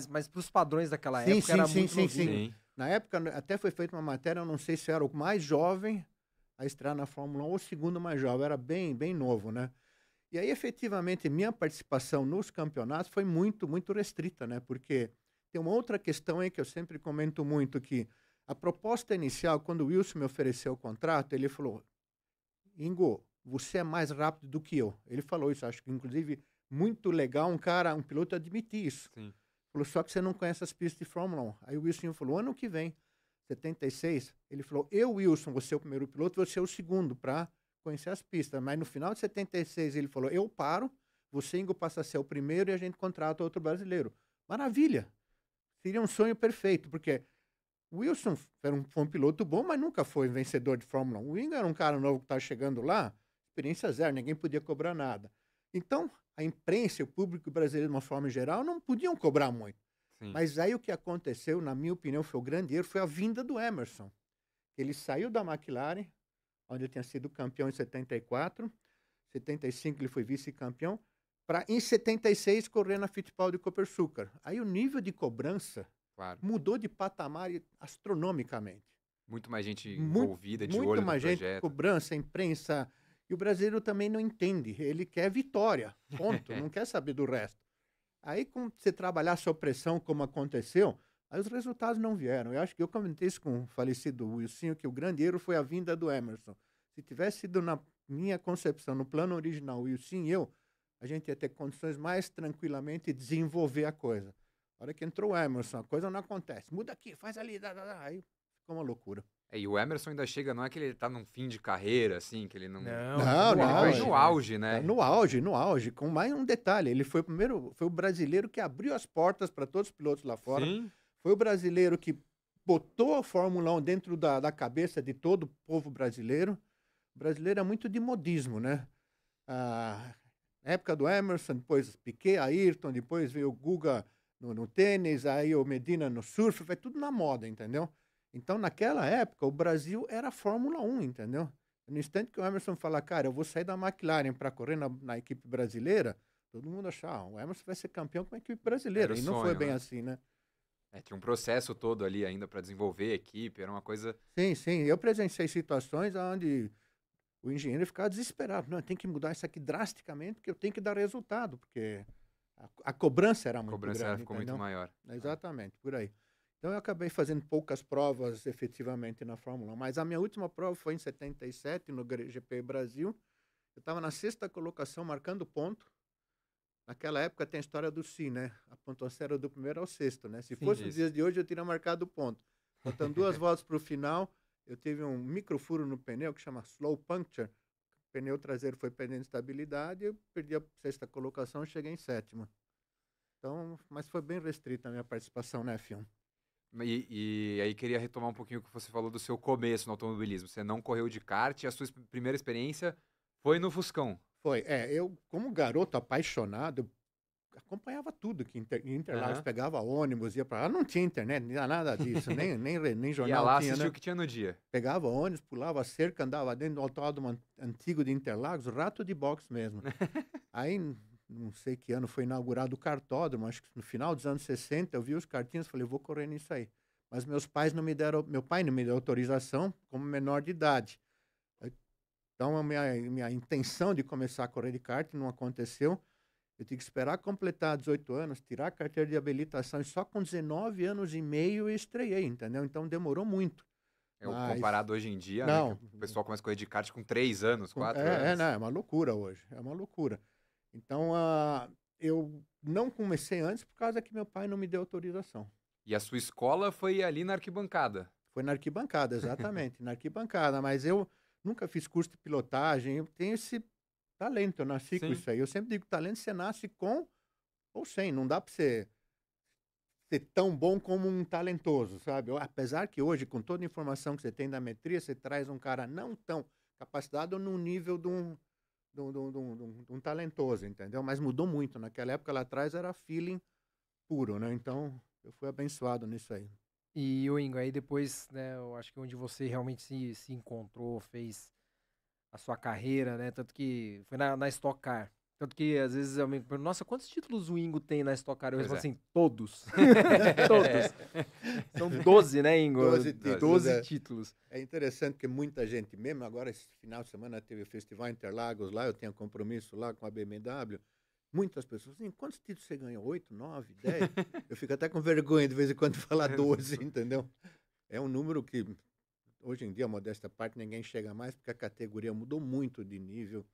mas para os padrões daquela época era muito novinho. Sim. Na época, até foi feita uma matéria, eu não sei se era o mais jovem a estrear na Fórmula 1 ou o segundo mais jovem, era bem novo, né? E aí, efetivamente, minha participação nos campeonatos foi muito, muito restrita, né? Porque tem uma outra questão aí que eu sempre comento muito, que a proposta inicial, quando o Wilson me ofereceu o contrato, ele falou, Ingo, você é mais rápido do que eu. Ele falou isso, acho que, inclusive, muito legal um piloto admitir isso. Sim. Falou, só que você não conhece as pistas de Fórmula 1. Aí o Wilson falou, ano que vem, 76, ele falou, eu, Wilson, vou ser o primeiro piloto, vou ser o segundo para conhecer as pistas. Mas no final de 76, ele falou, eu paro, você, Ingo, passa a ser o primeiro e a gente contrata outro brasileiro. Maravilha! Seria um sonho perfeito, porque o Wilson foi um piloto bom, mas nunca foi vencedor de Fórmula 1. O Ingo era um cara novo que estava chegando lá, experiência zero, ninguém podia cobrar nada. Então, a imprensa e o público brasileiro, de uma forma geral, não podiam cobrar muito. Sim. Mas aí o que aconteceu, na minha opinião, foi o grande erro, foi a vinda do Emerson. Ele saiu da McLaren, onde ele tinha sido campeão em 74, 75 ele foi vice-campeão, para em 76 correr na Fittipaldi Copersucar. Aí o nível de cobrança mudou de patamar astronomicamente. Muito mais gente envolvida, de olho no projeto. Muito mais gente, cobrança, imprensa. E o brasileiro também não entende. Ele quer vitória, ponto. Não quer saber do resto. Aí, com você trabalhar sob pressão, como aconteceu, aí os resultados não vieram. Eu acho que eu comentei isso com o falecido Wilson, que o grande erro foi a vinda do Emerson. Se tivesse sido na minha concepção, no plano original, o Wilson e eu, a gente ia ter condições mais tranquilamente de desenvolver a coisa. A hora que entrou o Emerson, a coisa não acontece. Muda aqui, faz ali, aí ficou uma loucura. E o Emerson ainda chega, não é que ele tá num fim de carreira, assim, que ele não... Não. Ele foi no auge, né? No auge. Com mais um detalhe, ele foi o brasileiro que abriu as portas para todos os pilotos lá fora. Sim. Foi o brasileiro que botou a Fórmula 1 dentro da cabeça de todo o povo brasileiro. O brasileiro é muito de modismo, né? Na época do Emerson, depois Piquet, Ayrton, depois veio o Guga no tênis, aí o Medina no surf, foi tudo na moda, entendeu? Então, naquela época, o Brasil era Fórmula 1, entendeu? No instante que o Emerson fala, cara, eu vou sair da McLaren para correr na equipe brasileira, todo mundo achava, o Emerson vai ser campeão com a equipe brasileira. E não foi bem assim, né? Tinha um processo todo ali ainda para desenvolver a equipe, era uma coisa... Sim. Eu presenciei situações onde o engenheiro ficava desesperado. Não, tem que mudar isso aqui drasticamente, porque eu tenho que dar resultado, porque a cobrança era muito grande. A cobrança ficou muito maior. Exatamente, por aí. Então, eu acabei fazendo poucas provas, efetivamente, na Fórmula 1. Mas a minha última prova foi em 77, no GP Brasil. Eu estava na 6ª colocação, marcando ponto. Naquela época tem a história do SI, né? A pontuação era do primeiro ao 6º, né? Se fosse os dias de hoje, eu teria marcado ponto. Faltando 2 voltas para o final, eu tive um microfuro no pneu, que chama slow puncture. O pneu traseiro foi perdendo estabilidade, eu perdi a 6ª colocação e cheguei em 7ª. Então, mas foi bem restrita a minha participação na F1. E aí queria retomar um pouquinho o que você falou do seu começo no automobilismo. Você não correu de kart e a sua primeira experiência foi no Fuscão. Foi, eu como garoto apaixonado, acompanhava tudo, que Interlagos pegava ônibus, ia para lá, não tinha internet, não tinha nada disso, nem jornal ia lá, tinha, assistia né? O que tinha no dia. Pegava ônibus, pulava a cerca, andava dentro do autódromo antigo de Interlagos, rato de boxe mesmo. Aí, não sei que ano foi inaugurado o kartódromo, acho que no final dos anos 60, eu vi os kartinhos, falei, vou correr nisso aí. Mas meu pai não me deu autorização como menor de idade. Então, a minha intenção de começar a correr de kart não aconteceu. Eu tive que esperar completar 18 anos, tirar a carteira de habilitação, e só com 19 anos e meio eu estreiei, entendeu? Então, demorou muito. Comparado hoje em dia, não, né? Que o pessoal começa a correr de kart com 3 anos, 4 anos. Não, é uma loucura hoje. É uma loucura. Então, eu não comecei antes por causa que meu pai não me deu autorização. E a sua escola foi ali na arquibancada? Foi na arquibancada, exatamente, na arquibancada. Mas eu nunca fiz curso de pilotagem, eu tenho esse talento, eu nasci com isso aí. Eu sempre digo, talento você nasce com ou sem, não dá para você ser tão bom como um talentoso, sabe? Apesar que hoje, com toda a informação que você tem da metria, você traz um cara não tão capacitado no nível de um talentoso, entendeu? Mas mudou muito. Naquela época lá atrás era feeling puro, né? Então eu fui abençoado nisso aí. E o Ingo, aí depois, né, eu acho que onde você realmente se encontrou, fez a sua carreira, né? Tanto que foi na Stock Car. Tanto que às vezes eu me pergunto, nossa, quantos títulos o Ingo tem na Stock Car? Eu respondo assim, todos. Todos. São 12, né, Ingo? 12 títulos. É interessante que muita gente, mesmo agora esse final de semana teve o Festival Interlagos lá, eu tenho compromisso lá com a BMW. Muitas pessoas, assim, quantos títulos você ganhou? 8, 9, 10? Eu fico até com vergonha de vez em quando de falar 12, entendeu? É um número que, hoje em dia, modesta parte, ninguém chega mais, porque a categoria mudou muito de nível.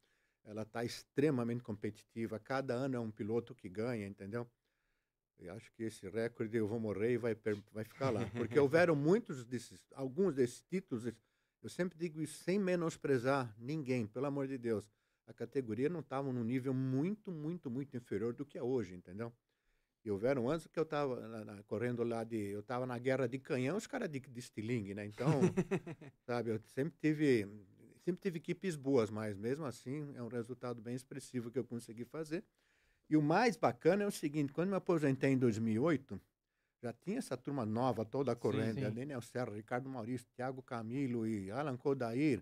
Ela está extremamente competitiva. Cada ano é um piloto que ganha, entendeu? Eu acho que esse recorde eu vou morrer e vai ficar lá. Porque houveram alguns desses títulos, eu sempre digo isso sem menosprezar ninguém, pelo amor de Deus. A categoria não estava num nível muito, muito, muito inferior do que é hoje, entendeu? E houveram anos que eu estava correndo lá eu estava na guerra de canhão, os caras de estilingue, né? Então, sabe, eu sempre tive equipes boas, mas mesmo assim é um resultado bem expressivo que eu consegui fazer. E o mais bacana é o seguinte, quando me aposentei em 2008, já tinha essa turma nova toda correndo, a Daniel Serra, Ricardo Maurício, Thiago Camilo e Alan Kodair,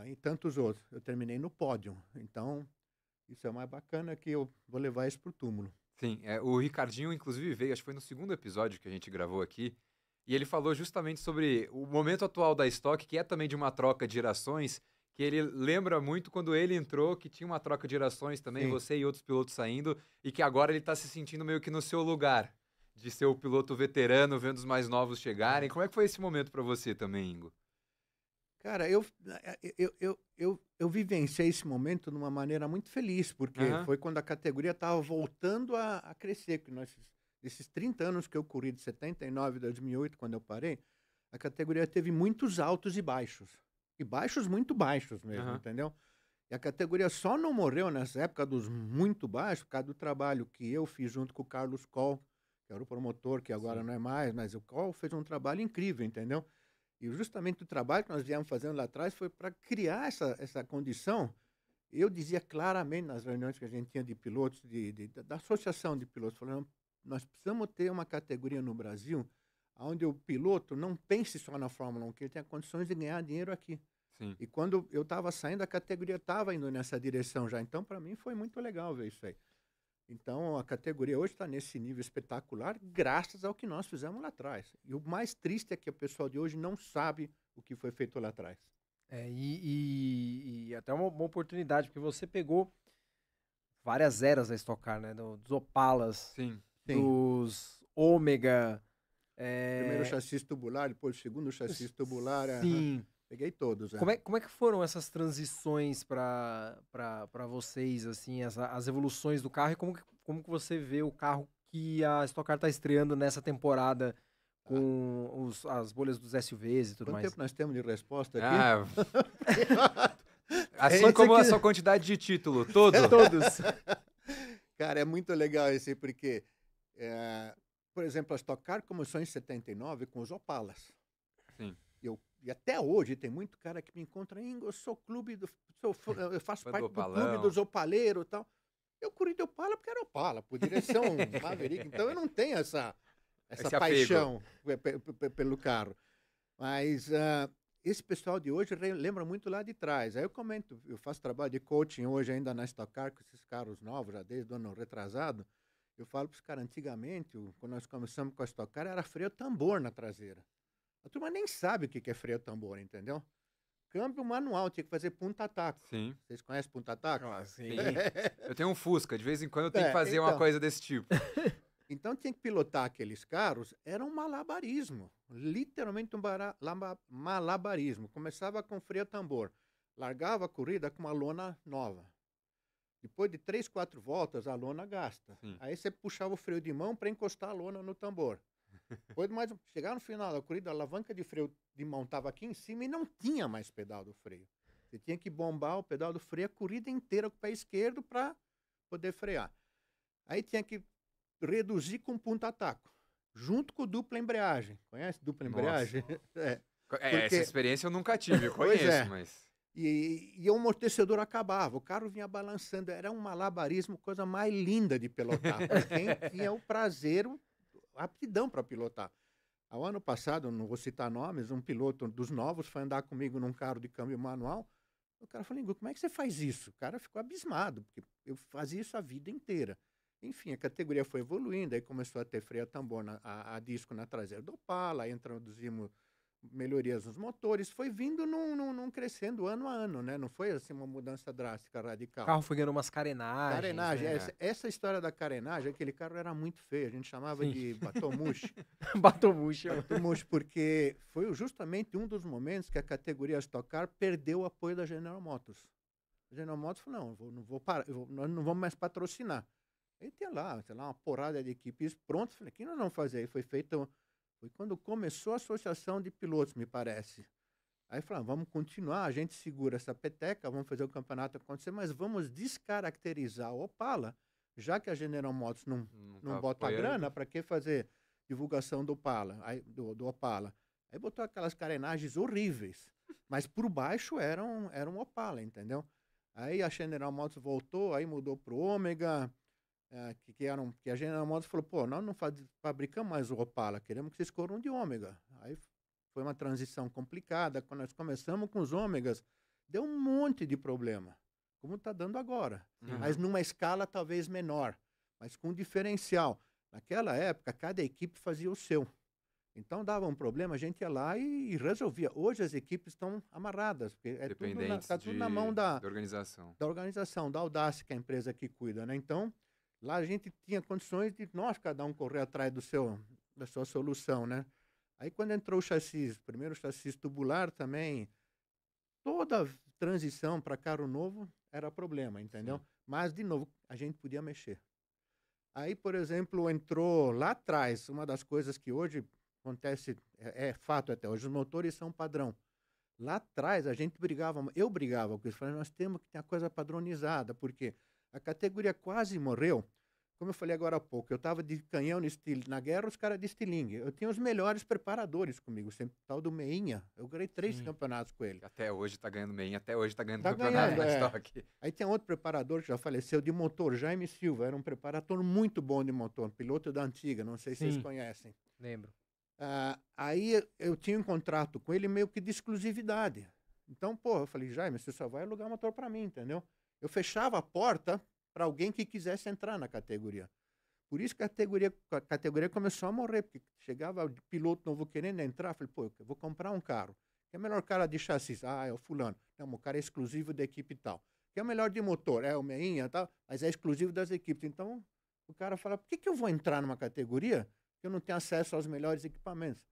e tantos outros. Eu terminei no pódio, então isso é o mais bacana, que eu vou levar isso pro túmulo. Sim, o Ricardinho inclusive veio, acho que foi no segundo episódio que a gente gravou aqui, e ele falou justamente sobre o momento atual da Stock, que é também de uma troca de gerações, que ele lembra muito quando ele entrou, que tinha uma troca de gerações também, você e outros pilotos saindo, e que agora ele está se sentindo meio que no seu lugar, de ser o piloto veterano, vendo os mais novos chegarem. Como é que foi esse momento para você também, Ingo? Cara, eu vivenciei esse momento de uma maneira muito feliz, porque foi quando a categoria estava voltando a crescer, que esses 30 anos que eu corri, de 79 a 2008, quando eu parei, a categoria teve muitos altos e baixos muito baixos mesmo, entendeu? E a categoria só não morreu nessa época dos muito baixos, por causa do trabalho que eu fiz junto com o Carlos Coll, que era o promotor, que agora não é mais, mas o Coll fez um trabalho incrível, entendeu? E justamente o trabalho que nós viemos fazendo lá atrás foi para criar essa condição. Eu dizia claramente nas reuniões que a gente tinha de pilotos, da associação de pilotos, falando, nós precisamos ter uma categoria no Brasil onde o piloto não pense só na Fórmula 1, que ele tenha condições de ganhar dinheiro aqui. Sim. E quando eu estava saindo, a categoria estava indo nessa direção já. Então, para mim, foi muito legal ver isso aí. Então, a categoria hoje está nesse nível espetacular, graças ao que nós fizemos lá atrás. E o mais triste é que o pessoal de hoje não sabe o que foi feito lá atrás. E até uma oportunidade, porque você pegou várias eras da Stock Car, né? Dos Opalas, dos Ômega. Primeiro chassi tubular, depois o segundo chassi tubular. Sim. Peguei todos. Como é que foram essas transições para vocês, assim, as evoluções do carro, e como que você vê o carro que a Stock Car está estreando nessa temporada com as bolhas dos SUVs e tudo mais? Quanto tempo nós temos de resposta aqui? Assim como a sua quantidade de título, todos. Cara, é muito legal isso aí, porque, por exemplo, a Stock Car começou em 79 com os Opalas. Sim. E até hoje tem muito cara que me encontra, Ingo, eu eu faço parte do clube dos opaleiros e tal. Eu corri de Opala porque era Opala, por direção Maverick. Então eu não tenho essa paixão pelo carro. Mas esse pessoal de hoje lembra muito lá de trás. Aí eu comento, eu faço trabalho de coaching hoje ainda na Stock Car, com esses carros novos, já desde o ano retrasado. Eu falo para os caras, antigamente, quando nós começamos com a Stock Car, era freio tambor na traseira. A turma nem sabe o que é freio tambor, entendeu? câmbio manual, tinha que fazer punta-taco. Sim. Vocês conhecem punta-taco? Ah, sim. Sim. Eu tenho um Fusca, de vez em quando eu tenho que fazer uma então. coisa desse tipo. Então tinha que pilotar aqueles carros, era um malabarismo, literalmente um malabarismo. Começava com freio a tambor, largava a corrida com uma lona nova. Depois de 3, 4 voltas, a lona gasta. Sim. Aí você puxava o freio de mão para encostar a lona no tambor. Depois chegar no final da corrida, a alavanca de freio de mão estava aqui em cima e não tinha mais pedal do freio. Você tinha que bombar o pedal do freio a corrida inteira com o pé esquerdo para poder frear. Aí tinha que reduzir com punta-taco, junto com dupla embreagem. Conhece dupla embreagem? Essa experiência eu nunca tive, eu Pois conheço, é. mas... E o amortecedor acabava, o carro vinha balançando, era um malabarismo, coisa mais linda de pilotar, para quem tinha o prazer, a aptidão para pilotar. Ao ano passado, não vou citar nomes, um piloto dos novos foi andar comigo num carro de câmbio manual. O cara falou, como é que você faz isso? O cara ficou abismado, porque eu fazia isso a vida inteira. Enfim, a categoria foi evoluindo, aí começou a ter freio a tambor, a disco na traseira do Opala, aí introduzimos melhorias nos motores, foi vindo num crescendo ano a ano, né? Não foi assim uma mudança drástica, radical. O carro foi ganhando umas carenagens. Carenagem, né? essa história da carenagem, aquele carro era muito feio, a gente chamava de batomushi. Batomushi. Batomushi, porque foi justamente um dos momentos que a categoria Stock Car perdeu o apoio da General Motors. A General Motors falou, não vou parar, nós não vamos mais patrocinar. Aí tinha lá, sei lá, uma porrada de equipes prontas, falei, o que nós vamos fazer? Aí foi quando começou a associação de pilotos, me parece. Aí falaram, vamos continuar, a gente segura essa peteca, vamos fazer o campeonato acontecer, mas vamos descaracterizar o Opala, já que a General Motors não bota a grana, para que fazer divulgação do Opala? Do Opala? Aí botou aquelas carenagens horríveis, mas por baixo era um Opala, entendeu? Aí a General Motors voltou, aí mudou para o Ômega, que a General Motors falou, pô, nós não fabricamos mais o Opala, queremos que vocês corram de Ômega. Aí foi uma transição complicada, quando nós começamos com os Ômegas, deu um monte de problema, como está dando agora, mas numa escala talvez menor, mas com diferencial. Naquela época, cada equipe fazia o seu. Então dava um problema, a gente ia lá e resolvia. Hoje as equipes estão amarradas, porque está tudo na mão da organização. Da Audace, que é a empresa que cuida, né? Então, lá a gente tinha condições de nós, cada um, correr atrás da sua solução, né? Aí quando entrou o chassi, primeiro o chassi tubular também, toda transição para carro novo era problema, entendeu? Sim. Mas, de novo, a gente podia mexer. Aí, por exemplo, entrou lá atrás, uma das coisas que hoje acontece, é fato até hoje, os motores são padrão. Lá atrás a gente eu brigava com isso, falei, nós temos que ter a coisa padronizada, porque a categoria quase morreu. Como eu falei agora há pouco, eu estava de canhão na guerra, os caras de estilingue. Eu tinha os melhores preparadores comigo, sempre tal do Meinha. Eu ganhei 3 campeonatos com ele. Até hoje tá ganhando Meinha, até hoje tá ganhando campeonato na Stock. Aí tem outro preparador que já faleceu de motor, Jaime Silva, era um preparador muito bom de motor, piloto da antiga, não sei se vocês conhecem. Lembro. Aí eu tinha um contrato com ele meio que de exclusividade. Então, eu falei, Jaime, você só vai alugar motor para mim, entendeu? Eu fechava a porta para alguém que quisesse entrar na categoria. Por isso que a categoria começou a morrer, porque chegava o piloto novo querendo entrar, falei, eu vou comprar um carro. Quem é o melhor cara de chassi? É o fulano. Não, o cara é exclusivo da equipe tal. Quem é o melhor de motor? É o Meinha, tal, mas é exclusivo das equipes. Então, o cara fala, por que eu vou entrar numa categoria que eu não tenho acesso aos melhores equipamentos?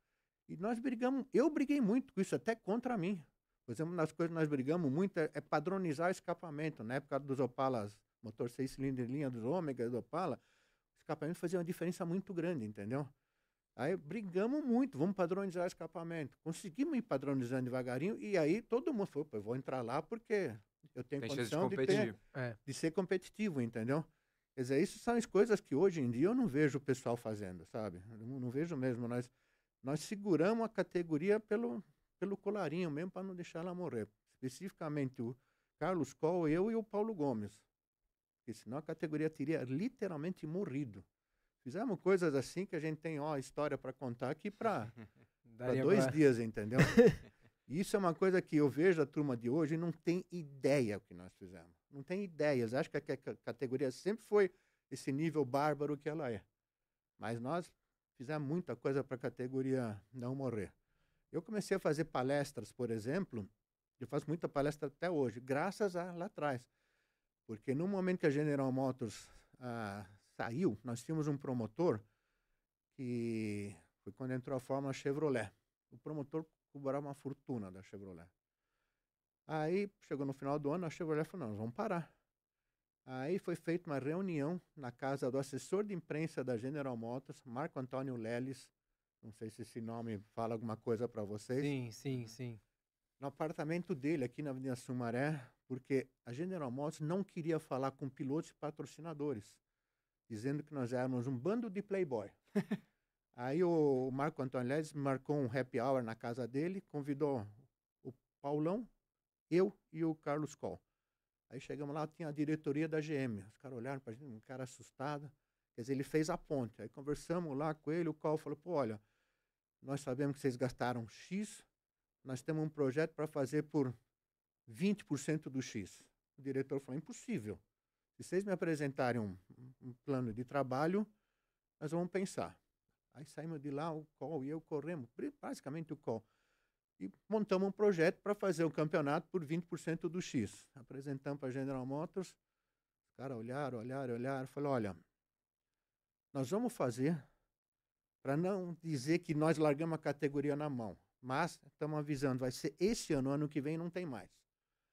E nós brigamos, eu briguei muito com isso, até contra mim. Por exemplo, uma das coisas que nós brigamos muito é padronizar o escapamento. Na época dos Opalas, motor 6 cilindros em linha dos Ômega do Opala, o escapamento fazia uma diferença muito grande, entendeu? Aí brigamos muito, vamos padronizar o escapamento. Conseguimos ir padronizando devagarinho e aí todo mundo falou, eu vou entrar lá porque eu tenho condição de ser competitivo, entendeu? Quer dizer, isso são as coisas que hoje em dia eu não vejo o pessoal fazendo, sabe? Não vejo mesmo. Nós seguramos a categoria pelo colarinho mesmo para não deixar ela morrer. Especificamente o Carlos Coll, eu e o Paulo Gomes. Porque senão a categoria teria literalmente morrido. Fizemos coisas assim que a gente tem história para contar aqui para 2 dias, entendeu? Isso é uma coisa que eu vejo a turma de hoje e não tem ideia o que nós fizemos. Não tem ideias. Acho que a categoria sempre foi esse nível bárbaro que ela é. Mas nós fizemos muita coisa para a categoria não morrer. Eu comecei a fazer palestras, por exemplo, Eu faço muita palestra até hoje, graças a lá atrás. Porque no momento que a General Motors saiu, nós tínhamos um promotor que foi quando entrou a Fórmula Chevrolet. O promotor cobrava uma fortuna da Chevrolet. Aí, chegou no final do ano, a Chevrolet falou, não, nós vamos parar. Aí foi feita uma reunião na casa do assessor de imprensa da General Motors, Marco Antônio Leles. Não sei se esse nome fala alguma coisa para vocês. Sim. No apartamento dele, aqui na Avenida Sumaré, porque a General Motors não queria falar com pilotos e patrocinadores, dizendo que nós éramos um bando de playboy. Aí o Marco Antônio Leles marcou um happy hour na casa dele, convidou o Paulão, eu e o Carlos Coll. Aí chegamos lá, tinha a diretoria da GM. Os caras olharam para a gente, um cara assustado. Quer dizer, ele fez a ponte. Aí conversamos lá com ele, o Coll falou, pô, olha, nós sabemos que vocês gastaram X, nós temos um projeto para fazer por 20% do X. O diretor falou, impossível. Se vocês me apresentarem um plano de trabalho, nós vamos pensar. Aí saímos de lá, o Coll e eu corremos, basicamente o Coll. E montamos um projeto para fazer o campeonato por 20% do X. Apresentamos para a General Motors, os caras olharam, falaram, olha, nós vamos fazer para não dizer que nós largamos a categoria na mão, mas estamos avisando, vai ser esse ano que vem não tem mais.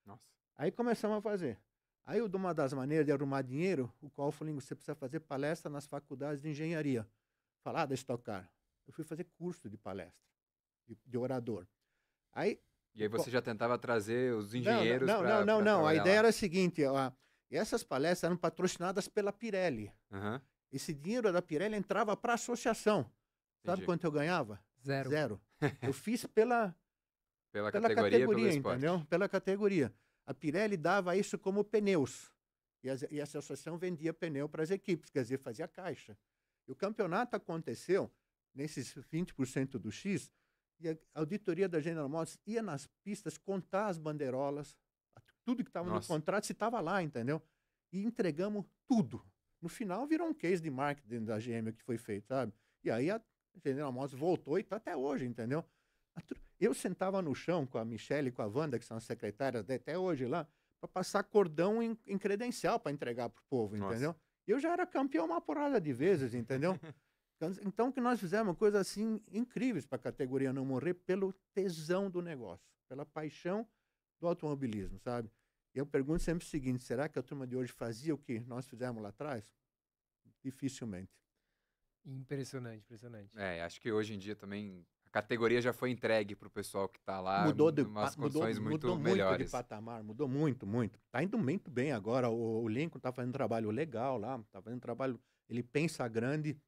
Nossa. Aí começamos a fazer. Aí uma das maneiras de arrumar dinheiro, o qual falou, você precisa fazer palestra nas faculdades de engenharia. Falar da Stock Car. Eu fui fazer curso de palestra, de orador. E aí você já tentava trazer os engenheiros Não. A ideia era a seguinte, essas palestras eram patrocinadas pela Pirelli. Uhum. Esse dinheiro da Pirelli entrava para a associação. Sabe Entendi. quanto eu ganhava? Zero. Eu fiz pela categoria, pelo esporte. entendeu? Pela categoria. A Pirelli dava isso como pneus. E a associação vendia pneu para as equipes, quer dizer, fazia caixa. E o campeonato aconteceu nesses 20% do X, e a auditoria da General Motors ia nas pistas contar as bandeirolas, tudo que estava no contrato, se estava lá, entendeu? E entregamos tudo. No final virou um case de marketing da GM que foi feito, sabe? E aí a General Motors voltou e está até hoje, entendeu? Eu sentava no chão com a Michelle e com a Wanda, que são as secretárias até hoje lá, para passar cordão em credencial para entregar para o povo, entendeu? Eu já era campeão uma porrada de vezes, entendeu? Então, que nós fizemos coisas assim incríveis para a categoria não morrer pelo tesão do negócio, pela paixão do automobilismo, sabe? E eu pergunto sempre o seguinte, será que a turma de hoje fazia o que nós fizemos lá atrás? Dificilmente. Impressionante. Acho que hoje em dia também a categoria já foi entregue para o pessoal que está lá Mudou condições muito mudou melhores. Muito de patamar, mudou muito. Está indo muito bem agora. O Lincoln está fazendo um trabalho legal lá, está fazendo um trabalho, ele pensa grande.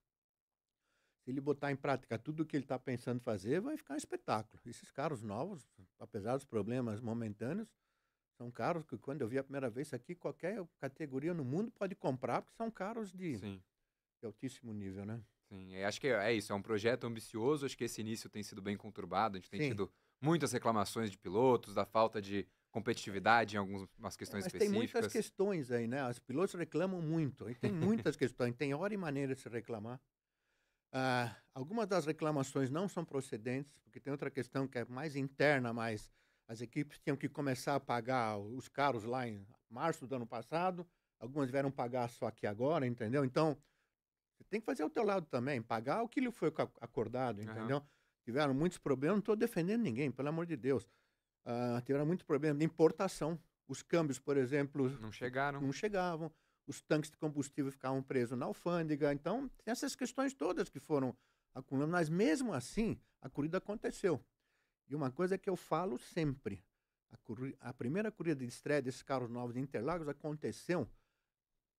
Se ele botar em prática tudo o que ele está pensando fazer, vai ficar um espetáculo. Esses carros novos, apesar dos problemas momentâneos, são carros que quando eu vi a primeira vez aqui, qualquer categoria no mundo pode comprar, porque são carros de altíssimo nível, né? Sim, acho que é isso, é um projeto ambicioso, acho que esse início tem sido bem conturbado, a gente tem tido muitas reclamações de pilotos, da falta de competitividade em algumas questões específicas. Tem muitas questões aí, né? Os pilotos reclamam muito, e tem muitas questões, tem hora e maneira de se reclamar. Algumas das reclamações não são procedentes, porque tem outra questão que é mais interna, mas as equipes tinham que começar a pagar os carros lá em março do ano passado, algumas vieram pagar só aqui agora, entendeu? Então, você tem que fazer o teu lado também, pagar o que lhe foi acordado, entendeu? Tiveram muitos problemas, não estou defendendo ninguém, pelo amor de Deus. Tiveram muitos problemas de importação. Os câmbios, por exemplo, não chegavam. Os tanques de combustível ficavam presos na alfândega. Então, tem essas questões todas que foram acumulando. Mas, mesmo assim, a corrida aconteceu. E uma coisa que eu falo sempre, a primeira corrida de estreia desses carros novos de Interlagos aconteceu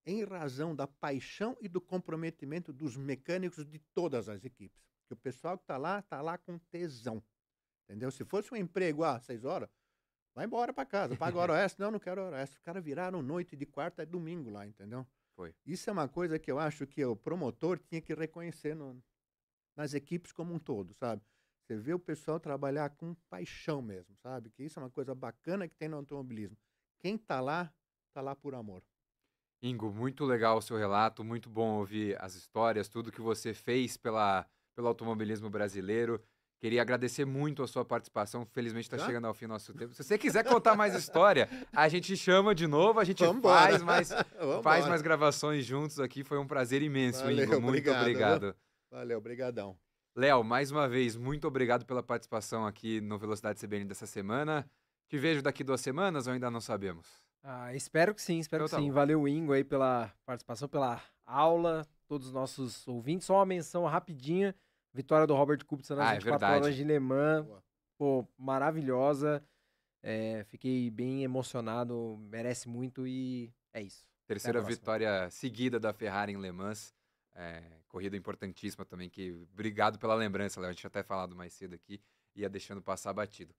em razão da paixão e do comprometimento dos mecânicos de todas as equipes. Porque o pessoal que está lá com tesão. Entendeu? Se fosse um emprego, 6 horas, vai embora para casa, paga hora extra. Não quero hora extra. Os caras viraram noite de quarta e domingo lá, entendeu? Isso é uma coisa que eu acho que o promotor tinha que reconhecer nas equipes como um todo, sabe? Você vê o pessoal trabalhar com paixão mesmo, sabe? Que isso é uma coisa bacana que tem no automobilismo. Quem tá lá por amor. Ingo, muito legal o seu relato, muito bom ouvir as histórias, tudo que você fez pelo automobilismo brasileiro. Queria agradecer muito a sua participação. Felizmente está chegando ao fim do nosso tempo. Se você quiser contar mais história, a gente chama de novo, a gente faz mais gravações juntos aqui. Foi um prazer imenso, Valeu, Ingo. Muito obrigado. Valeu, obrigadão. Léo, mais uma vez, muito obrigado pela participação aqui no Velocidade CBN dessa semana. Te vejo daqui 2 semanas ou ainda não sabemos? Espero que sim, espero que sim. Valeu, Ingo, aí pela participação, pela aula, todos os nossos ouvintes. Só uma menção rapidinha. Vitória do Robert Kubica nas 24 horas de Le Mans. Pô, maravilhosa. Fiquei bem emocionado, merece muito e é isso. Terceira vitória seguida da Ferrari em Le Mans. Corrida importantíssima também, obrigado pela lembrança, Léo. A gente já até falado mais cedo aqui, ia deixando passar batido.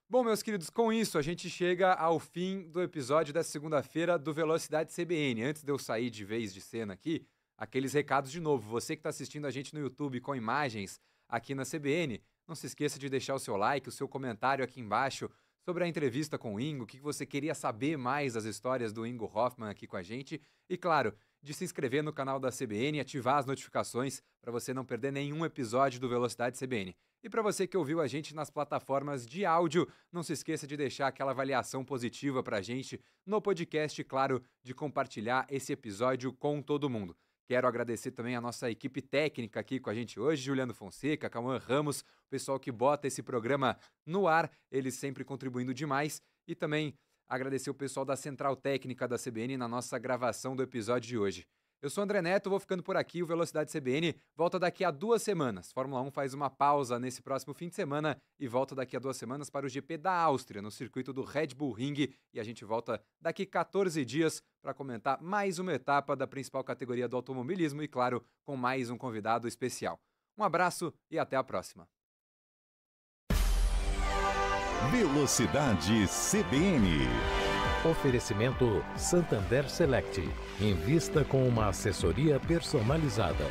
Bom, meus queridos, com isso a gente chega ao fim do episódio dessa segunda-feira do Velocidade CBN. Antes de eu sair de vez de cena aqui, aqueles recados de novo. Você que está assistindo a gente no YouTube com imagens aqui na CBN, não se esqueça de deixar o seu like, o seu comentário aqui embaixo sobre a entrevista com o Ingo, o que você queria saber mais das histórias do Ingo Hoffmann aqui com a gente. E claro, de se inscrever no canal da CBN e ativar as notificações para você não perder nenhum episódio do Velocidade CBN. E para você que ouviu a gente nas plataformas de áudio, não se esqueça de deixar aquela avaliação positiva para a gente no podcast, claro, de compartilhar esse episódio com todo mundo. Quero agradecer também a nossa equipe técnica aqui com a gente hoje, Juliano Fonseca, Cauã Ramos, o pessoal que bota esse programa no ar, eles sempre contribuindo demais. E também agradecer o pessoal da Central Técnica da CBN na nossa gravação do episódio de hoje. Eu sou André Neto, vou ficando por aqui, o Velocidade CBN volta daqui a 2 semanas. Fórmula 1 faz uma pausa nesse próximo fim de semana e volta daqui a 2 semanas para o GP da Áustria, no circuito do Red Bull Ring. E a gente volta daqui 14 dias para comentar mais uma etapa da principal categoria do automobilismo e, claro, com mais um convidado especial. Um abraço e até a próxima. Velocidade CBN. Oferecimento Santander Select. Invista com uma assessoria personalizada.